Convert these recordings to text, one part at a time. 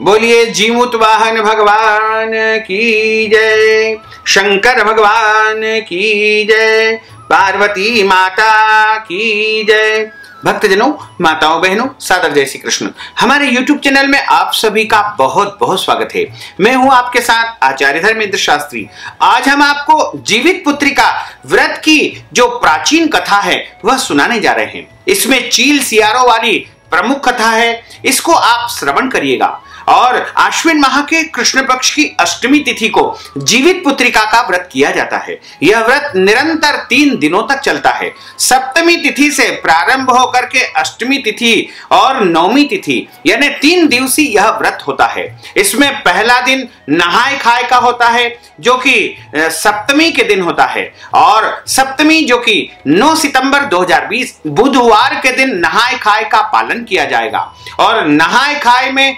बोलिए जीमूत वाहन भगवान की जय, शंकर भगवान की जय, पार्वती माता की जय। भक्तजनों, माताओं, बहनों, सादर जय श्री कृष्ण। हमारे YouTube चैनल में आप सभी का बहुत बहुत स्वागत है। मैं हूं आपके साथ आचार्य धर्मेंद्र शास्त्री। आज हम आपको जीवित पुत्रिका व्रत की जो प्राचीन कथा है वह सुनाने जा रहे हैं। इसमें चील सियारों वाली प्रमुख कथा है, इसको आप श्रवण करिएगा। और आश्विन माह के कृष्ण पक्ष की अष्टमी तिथि को जीवित पुत्रिका का व्रत किया जाता है। यह व्रत निरंतर 3 दिनों तक चलता है। सप्तमी तिथि से प्रारंभ होकर के अष्टमी तिथि और नवमी तिथि यानी 3 दिवसीय यह व्रत होता है। इसमें पहला दिन नहाय खाए का होता है जो कि सप्तमी के दिन होता है, और सप्तमी जो कि 9 सितंबर 2020 बुधवार के दिन नहाय खाए का पालन किया जाएगा। और नहाय खाए में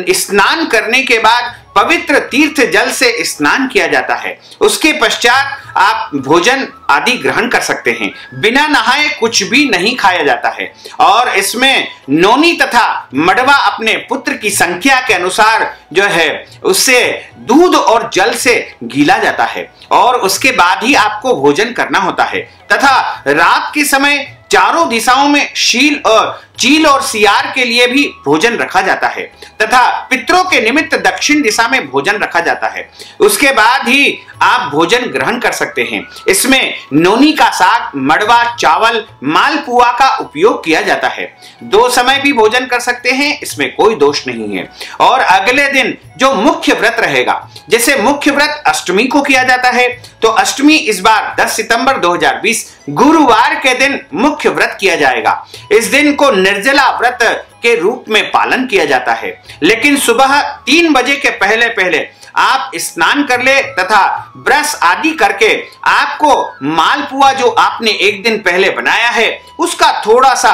स्नान करने के बाद पवित्र तीर्थ जल से स्नान किया जाता है। उसके पश्चात आप भोजन आदि ग्रहण कर सकते हैं। बिना नहाए कुछ भी नहीं खाया जाता है। और इसमें नोनी तथा मड़वा अपने पुत्र की संख्या के अनुसार जो है उससे दूध और जल से गीला जाता है, और उसके बाद ही आपको भोजन करना होता है। तथा रात के समय चारों दिशाओं में चील और सियार के लिए भी भोजन रखा जाता है, तथा पितरों के निमित्त दक्षिण दिशा में भोजन रखा जाता है। उसके बाद ही आप भोजन ग्रहण कर सकते हैं। इसमें नोनी का साग, मड़वा, चावल, मालपुआ का उपयोग किया जाता है। 2 समय भी भोजन कर सकते हैं, इसमें कोई दोष नहीं है। और अगले दिन जो मुख्य व्रत रहेगा, जैसे मुख्य व्रत अष्टमी को किया जाता है, तो अष्टमी इस बार 10 सितंबर 2020 गुरुवार के दिन मुख्य व्रत किया जाएगा। इस दिन को निर्जला व्रत के रूप में पालन किया जाता है। लेकिन सुबह 3 बजे के पहले पहले आप स्नान कर ले तथा ब्रश आदि करके आपको मालपुआ जो आपने एक दिन पहले बनाया है उसका थोड़ा सा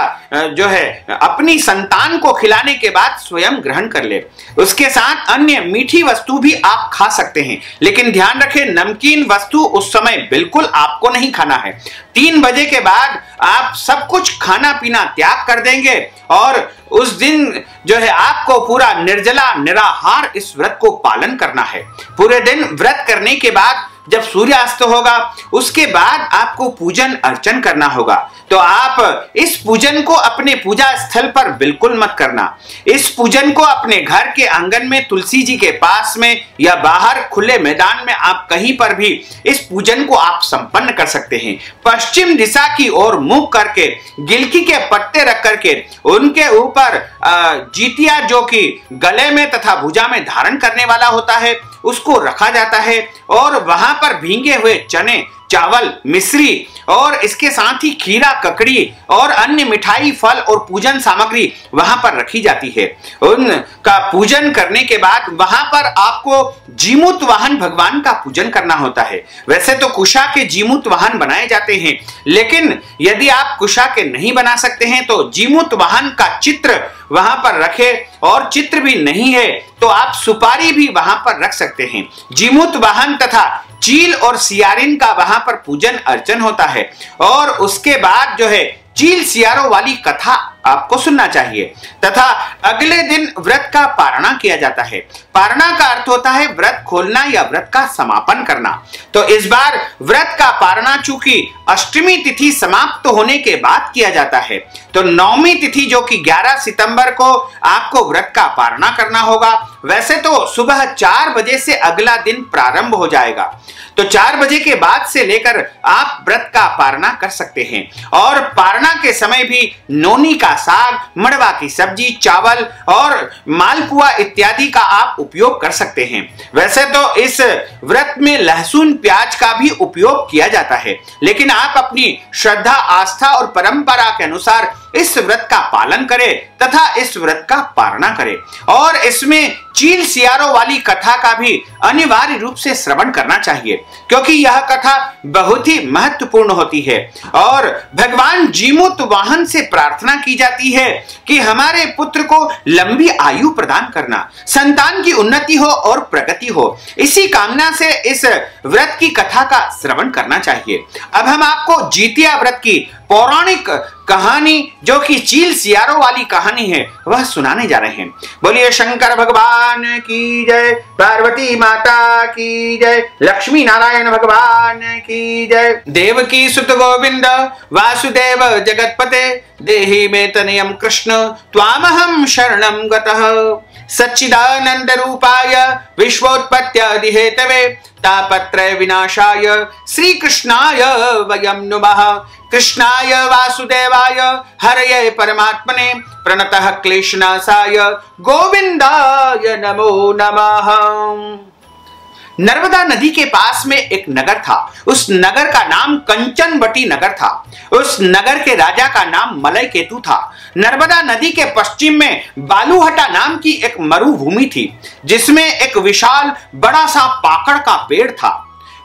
जो है अपनी संतान को खिलाने के बाद स्वयं ग्रहण कर ले। उसके साथ अन्य मीठी वस्तु भी आप खा सकते हैं, लेकिन ध्यान रखें नमकीन वस्तु उस समय बिल्कुल आपको नहीं खाना है। 3 बजे के बाद आप सब कुछ खाना पीना त्याग कर देंगे, और उस दिन जो है आपको पूरा निर्जला निराहार इस व्रत को पालन करना है। पूरे दिन व्रत करने के बाद जब सूर्यास्त होगा उसके बाद आपको पूजन अर्चन करना होगा। तो आप इस पूजन को अपने पूजा स्थल पर बिल्कुल मत करना। इस पूजन को अपने घर के आंगन में तुलसी जी के पास में या बाहर खुले मैदान में आप कहीं पर भी इस पूजन को आप संपन्न कर सकते हैं। पश्चिम दिशा की ओर मुख करके गिलकी के पत्ते रख करके उनके ऊपर जीतिया जो कि गले में तथा भुजा में धारण करने वाला होता है उसको रखा जाता है, और वहां पर भींगे हुए चने, चावल, मिश्री और इसके साथ ही खीरा, ककड़ी और अन्य मिठाई, फल और पूजन सामग्री वहां पर रखी जाती है। उनका पूजन करने के बाद वहां पर आपको जीमूत वाहन भगवान का पूजन करना होता है। वैसे तो कुशा के जीमूत वाहन बनाए जाते हैं, लेकिन यदि आप कुशा के नहीं बना सकते हैं तो जीमूत वाहन का चित्र वहां पर रखे, और चित्र भी नहीं है तो आप सुपारी भी वहां पर रख सकते हैं। जीमूत वाहन तथा चील और सियारिन का वहां पर पूजन अर्चन होता है, और उसके बाद जो है चील सियारों वाली कथा आपको सुनना चाहिए। तथा अगले दिन व्रत का पारणा किया जाता है। पारणा का अर्थ होता है व्रत खोलना या व्रत का समापन करना। तो इस बार व्रत का पारणा चूंकि अष्टमी तिथि समाप्त होने के बाद किया जाता है, तो नवमी तिथि जो कि 11 सितंबर को आपको व्रत का पारणा करना होगा। वैसे तो सुबह 4 बजे से अगला दिन प्रारंभ हो जाएगा, तो 4 बजे के बाद से लेकर आप व्रत का पारणा कर सकते हैं। और पारणा के समय भी नोनी का साग, मड़वा की सब्जी, चावल और मालपुआ इत्यादि का आप उपयोग कर सकते हैं। वैसे तो इस व्रत में लहसुन प्याज का भी उपयोग किया जाता है, लेकिन आप अपनी श्रद्धा, आस्था और परंपरा के अनुसार इस व्रत का पालन करें तथा इस व्रत का पारणा करें। और इसमें चील सियारों वाली कथा का भी अनिवार्य रूप से श्रवण करना चाहिए, क्योंकि यह कथा बहुत ही महत्वपूर्ण होती है। और भगवान जीमूत वाहन से प्रार्थना की जाती है कि हमारे पुत्र को लंबी आयु प्रदान करना, संतान की उन्नति हो और प्रगति हो। इसी कामना से इस व्रत की कथा का श्रवण करना चाहिए। अब हम आपको जीतिया व्रत की पौराणिक कहानी जो कि चील सियारों वाली कहानी है वह सुनाने जा रहे हैं। बोलिए शंकर भगवान की जय, पार्वती माता की जय, लक्ष्मी नारायण भगवान की जय। देवकी सुत गोविंद वासुदेव जगतपते, देहि मे तनयं कृष्ण त्वामहं शरणं गतः। सच्चिदानंद रूपाय विश्वोत्पत्त्यादि हेतवे, तापत्रय विनाशाय श्री कृष्णाय वयं नुमः। कृष्णाय वासुदेवाय हरये परमात्मने, प्रणतः क्लेशनाशाय गोविंदाय नमो नमः। नर्मदा नदी के पास में एक नगर था। उस नगर का नाम कंचनबटी नगर था। उस नगर के राजा का नाम मलय केतु था। नर्मदा नदी के पश्चिम में बालूहटा नाम की एक मरुभूमि थी, जिसमें एक विशाल बड़ा सा पाकड़ का पेड़ था।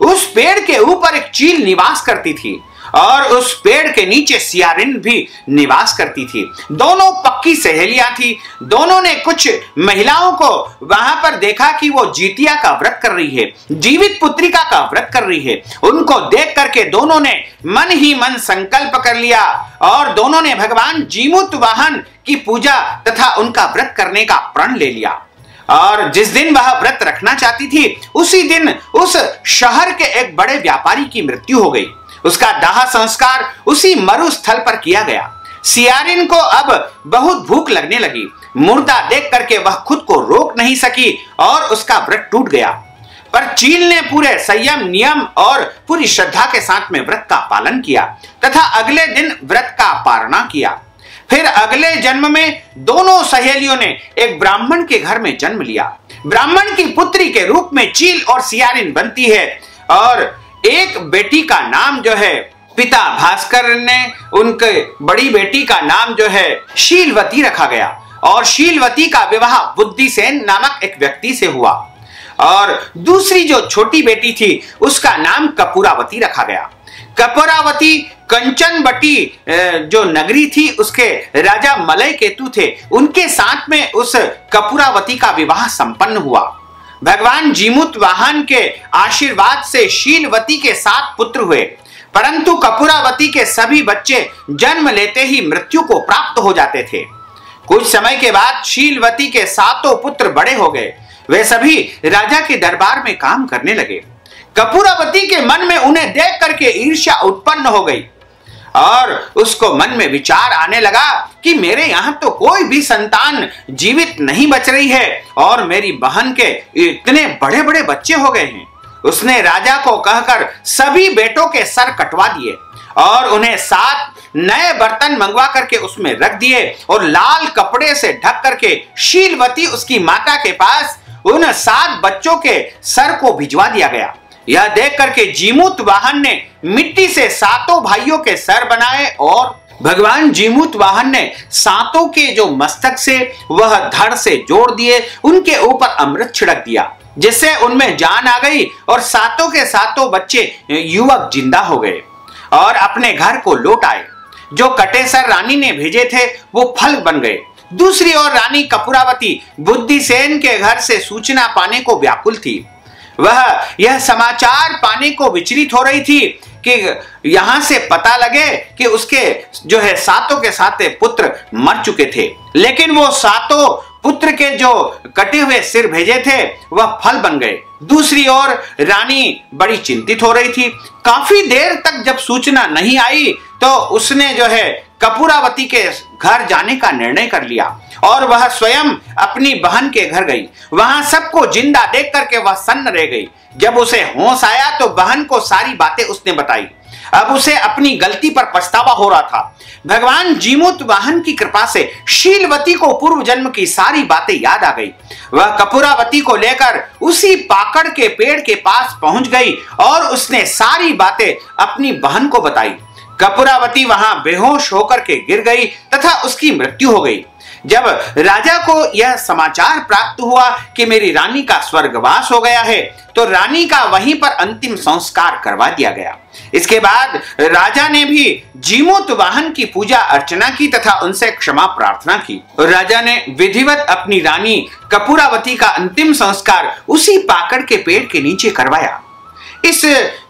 उस पेड़ के ऊपर एक चील निवास करती थी और उस पेड़ के नीचे सियारिन भी निवास करती थी। दोनों पक्की सहेलियां थी। दोनों ने कुछ महिलाओं को वहां पर देखा कि वो जितिया का व्रत कर रही है, जीवित पुत्रिका का व्रत कर रही है। उनको देख करके दोनों ने मन ही मन संकल्प कर लिया और दोनों ने भगवान जीमूत वाहन की पूजा तथा उनका व्रत करने का प्रण ले लिया। और जिस दिन वह व्रत रखना चाहती थी, उसी दिन उस शहर के एक बड़े व्यापारी की मृत्यु हो गई। उसका दाह संस्कार उसी मरुस्थल पर किया गया। सियारिन को अब बहुत भूख लगने लगी। मुर्दा देख करके वह खुद को रोक नहीं सकी और उसका व्रत टूट गया। पर चील ने पूरे संयम, नियम और पूरी श्रद्धा के साथ में व्रत का पालन किया तथा अगले दिन व्रत का पारणा किया। फिर अगले जन्म में दोनों सहेलियों ने एक ब्राह्मण के घर में जन्म लिया। ब्राह्मण की पुत्री के रूप में चील और सियारिन बनती है और एक बेटी का नाम जो है पिता भास्कर ने, उनके बड़ी बेटी का नाम जो है शीलवती रखा गया और शीलवती का विवाह बुद्धिसेन नामक एक व्यक्ति से हुआ और दूसरी जो छोटी बेटी थी उसका नाम कपूरावती रखा गया। कपूरावती कंचनबटी जो नगरी थी उसके राजा मलय केतु थे, उनके साथ में उस कपूरावती का विवाह संपन्न हुआ। भगवान जीमूत वाहन के आशीर्वाद से शीलवती के 7 पुत्र हुए, परंतु कपूरावती के सभी बच्चे जन्म लेते ही मृत्यु को प्राप्त हो जाते थे। कुछ समय के बाद शीलवती के 7 पुत्र बड़े हो गए। वे सभी राजा के दरबार में काम करने लगे। कपूरावती के मन में उन्हें देख करके ईर्ष्या उत्पन्न हो गई और उसको मन में विचार आने लगा कि मेरे यहाँ तो कोई भी संतान जीवित नहीं बच रही है और मेरी बहन के इतने बड़े बड़े बच्चे हो गए हैं। उसने राजा को कहकर सभी बेटों के सर कटवा दिए और उन्हें 7 नए बर्तन मंगवा करके उसमें रख दिए और लाल कपड़े से ढक करके शीलवती उसकी माता के पास उन 7 बच्चों के सर को भिजवा दिया गया। यह देख करके जीमूत वाहन ने मिट्टी से 7 भाइयों के सर बनाए और भगवान जीमूत वाहन ने 7 के जो मस्तक से वह धड़ से जोड़ दिए, उनके ऊपर अमृत छिड़क दिया, जिससे उनमें जान आ गई और 7 के 7 बच्चे युवक जिंदा हो गए और अपने घर को लौट आए। जो कटे सर रानी ने भेजे थे वो फल बन गए। दूसरी ओर रानी कपूरावती बुद्धिसेन के घर से सूचना पाने को व्याकुल थी। वह यह समाचार पाने को विचलित हो रही थी कि यहां से पता लगे कि उसके जो है 7 के 7 पुत्र मर चुके थे, लेकिन वो 7 पुत्र के जो कटे हुए सिर भेजे थे वह फल बन गए। दूसरी ओर रानी बड़ी चिंतित हो रही थी। काफी देर तक जब सूचना नहीं आई तो उसने जो है कपूरावती के घर जाने का निर्णय कर लिया और वह स्वयं अपनी बहन के घर गई। वहां सबको जिंदा देख करके वह सन्न रह गई। जब उसे होश आया तो बहन को सारी बातें उसने बताई। अब उसे अपनी गलती पर पछतावा हो रहा था। भगवान जीमूत वाहन की कृपा से शीलवती को पूर्व जन्म की सारी बातें याद आ गई। वह कपूरावती को लेकर उसी पाकड़ के पेड़ के पास पहुंच गई और उसने सारी बातें अपनी बहन को बताई। कपूरावती वहां बेहोश होकर के गिर गई तथा उसकी मृत्यु हो गई। जब राजा को यह समाचार प्राप्त हुआ कि मेरी रानी का स्वर्गवास हो गया है, तो रानी का वहीं पर अंतिम संस्कार करवा दिया गया। इसके बाद राजा ने भी जीमूत वाहन की पूजा अर्चना की तथा उनसे क्षमा प्रार्थना की। राजा ने विधिवत अपनी रानी कपूरावती का अंतिम संस्कार उसी पाकड़ के पेड़ के नीचे करवाया। इस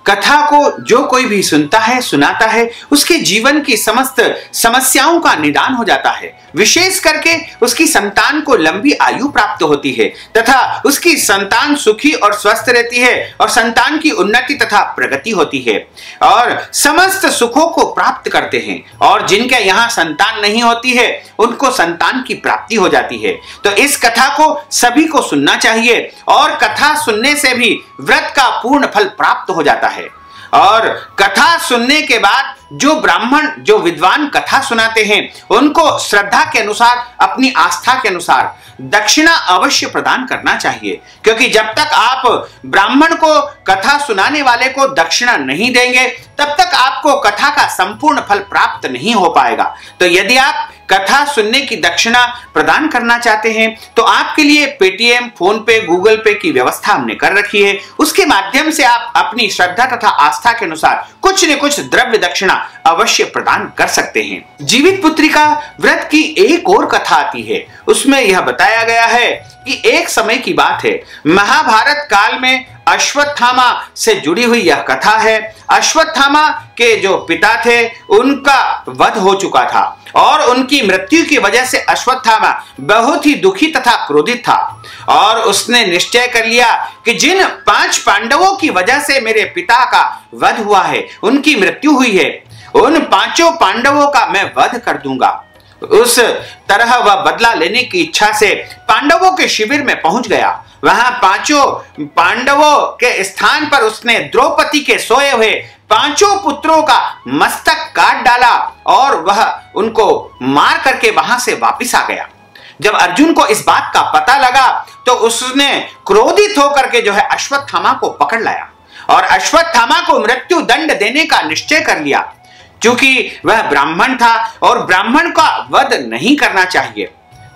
कथा को जो कोई भी सुनता है, सुनाता है, उसके जीवन की समस्त समस्याओं का निदान हो जाता है। विशेष करके उसकी संतान को लंबी आयु प्राप्त होती है तथा उसकी संतान सुखी और स्वस्थ रहती है और संतान की उन्नति तथा प्रगति होती है और समस्त सुखों को प्राप्त करते हैं। और जिनके यहाँ संतान नहीं होती है उनको संतान की प्राप्ति हो जाती है। तो इस कथा को सभी को सुनना चाहिए और कथा सुनने से भी व्रत का पूर्ण फल प्राप्त हो जाता है। और कथा सुनने के बाद जो ब्राह्मण, जो विद्वान कथा सुनाते हैं, उनको श्रद्धा के अनुसार, अपनी आस्था के अनुसार दक्षिणा अवश्य प्रदान करना चाहिए, क्योंकि जब तक आप ब्राह्मण को, कथा सुनाने वाले को दक्षिणा नहीं देंगे तब तक आपको कथा का संपूर्ण फल प्राप्त नहीं हो पाएगा। तो यदि आप कथा सुनने की दक्षिणा प्रदान करना चाहते हैं तो आपके लिए पेटीएम, फोन पे, गूगल पे की व्यवस्था हमने कर रखी है। उसके माध्यम से आप अपनी श्रद्धा तथा आस्था के अनुसार कुछ न कुछ द्रव्य दक्षिणा अवश्य प्रदान कर सकते हैं। जीवित पुत्रिका व्रत की एक और कथा आती है। उसमें यह बताया गया है कि एक समय की बात है, महाभारत काल में अश्वत्थामा से जुड़ी हुई यह कथा है। अश्वत्थामा के जो पिता थे उनका वध हो चुका था और उनकी मृत्यु की वजह से अश्वत्थामा बहुत ही दुखी तथा क्रोधित था और उसने निश्चय कर लिया कि जिन 5 पांडवों की वजह से मेरे पिता का वध हुआ है, उनकी मृत्यु हुई है, उन 5 पांडवों का मैं वध कर दूंगा। उस तरह वह बदला लेने की इच्छा से पांडवों के शिविर में पहुंच गया। वहां 5 पांडवों के स्थान पर उसने द्रौपदी के सोए हुए 5 पुत्रों का मस्तक काट डाला और वह उनको मार करके वहां से वापिस आ गया। जब अर्जुन को इस बात का पता लगा तो उसने क्रोधित होकर के जो है अश्वत्थामा को पकड़ लाया और अश्वत्थामा को मृत्यु दंड देने का निश्चय कर लिया। क्योंकि वह ब्राह्मण था और ब्राह्मण का वध नहीं करना चाहिए।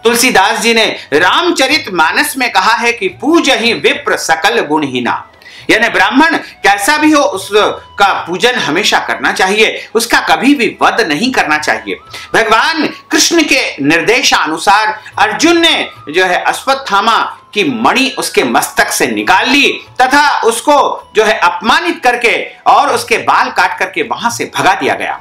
तुलसीदास जी ने रामचरितमानस में कहा है कि पूजहि विप्र सकल गुणहीना, यानी ब्राह्मण कैसा भी हो उसका पूजन हमेशा करना चाहिए, उसका कभी भी वध नहीं करना चाहिए। भगवान कृष्ण के निर्देशानुसार अर्जुन ने जो है अश्वत्थामा की मणि उसके मस्तक से निकाल ली तथा उसको जो है अपमानित करके और उसके बाल काट करके वहां से भगा दिया गया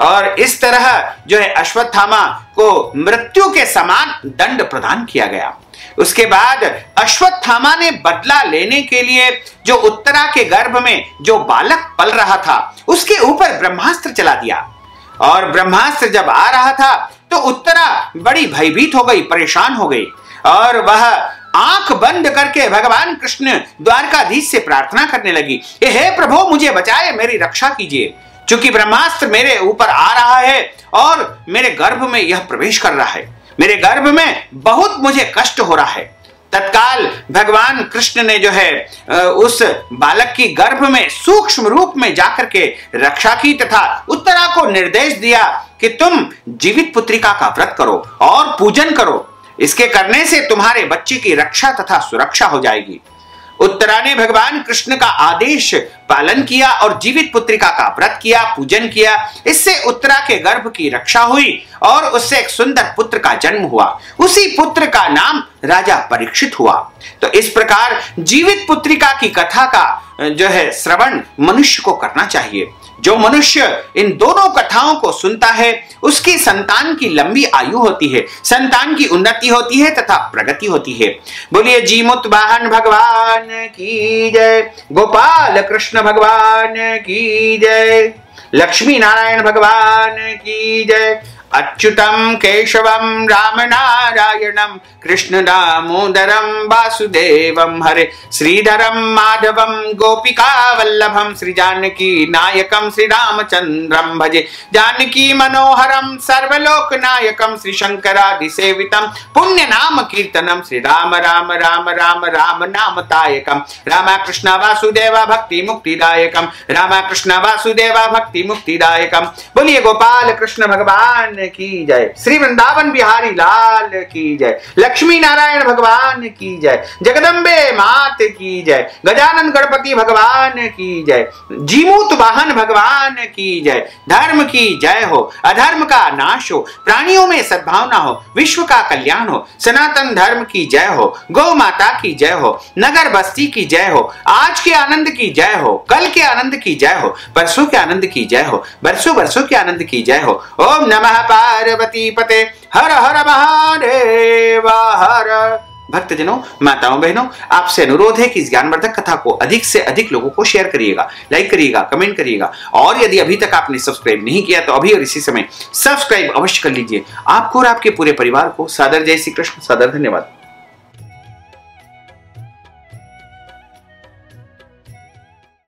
और इस तरह जो है अश्वत्थामा को मृत्यु के समान दंड प्रदान किया गया। उसके बाद अश्वत्थामा ने बदला लेने के लिए जो उत्तरा के गर्भ में जो बालक पल रहा था उसके ऊपर ब्रह्मास्त्र चला दिया और ब्रह्मास्त्र जब आ रहा था तो उत्तरा बड़ी भयभीत हो गई, परेशान हो गई और वह आंख बंद करके भगवान कृष्ण द्वारकाधीश से प्रार्थना करने लगी, हे प्रभु मुझे बचाए, मेरी रक्षा कीजिए, क्योंकि ब्रह्मास्त्र मेरे ऊपर आ रहा है और मेरे गर्भ में यह प्रवेश कर रहा है, मेरे गर्भ में बहुत मुझे कष्ट हो रहा है। तत्काल भगवान कृष्ण ने जो है उस बालक की गर्भ में सूक्ष्म रूप में जाकर के रक्षा की तथा उत्तरा को निर्देश दिया कि तुम जीवित पुत्रिका का व्रत करो और पूजन करो, इसके करने से तुम्हारे बच्चे की रक्षा तथा सुरक्षा हो जाएगी। उत्तरा ने भगवान कृष्ण का आदेश पालन किया और जीवित पुत्रिका का व्रत किया, पूजन किया। इससे उत्तरा के गर्भ की रक्षा हुई और उससे एक सुंदर पुत्र का जन्म हुआ। उसी पुत्र का नाम राजा परीक्षित हुआ। तो इस प्रकार जीवित पुत्रिका की कथा का जो है श्रवण मनुष्य को करना चाहिए। जो मनुष्य इन दोनों कथाओं को सुनता है उसकी संतान की लंबी आयु होती है, संतान की उन्नति होती है तथा प्रगति होती है। बोलिए जीमुत वाहन भगवान की जय, गोपाल कृष्ण भगवान की जय, लक्ष्मी नारायण भगवान की जय। अच्युतम केशवम राम नारायणम कृष्ण दामोदरम वासुदेवम हरे श्रीधरम माधवम गोपिका वल्लभम श्री जानकी नायकम श्री रामचंद्रम भजे जानकी मनोहरम सर्वलोक नायकम श्री शंकरादि सेवितम पुण्य नाम कीर्तनम श्री राम राम राम राम राम नाम तायकम रामा कृष्ण वासुदेवा भक्ति मुक्तिदायकम रामा कृष्ण वासुदेवा भक्ति मुक्तिदायकम। बोलिए गोपाल कृष्ण भगवान की जय, श्री वृंदावन बिहारी लाल की जय, लक्ष्मी नारायण भगवान की जय, जगदम्बे मात की जय, गजानन गणपति भगवान की जय, जीमूत वाहन भगवान की जय। धर्म की जय हो, अधर्म का नाश हो, प्राणियों में सद्भावना हो, विश्व का कल्याण हो, सनातन धर्म की जय हो, गौ माता की जय हो, नगर बस्ती की जय हो, आज के आनंद की जय हो, कल के आनंद की जय हो, परसों के आनंद की जय हो, बरसों बरसों के आनंद की जय हो। ओम नमः पार्वती पते हर हर महादेव हर। भक्तजनों, माताओं बहनों, आपसे अनुरोध है कि इस ज्ञानवर्धक कथा को अधिक से अधिक लोगों को शेयर करिएगा, लाइक करिएगा, कमेंट करिएगा, और यदि अभी तक आपने सब्सक्राइब नहीं किया तो अभी और इसी समय सब्सक्राइब अवश्य कर लीजिए। आपको और आपके पूरे परिवार को सादर जय श्री कृष्ण, सादर धन्यवाद।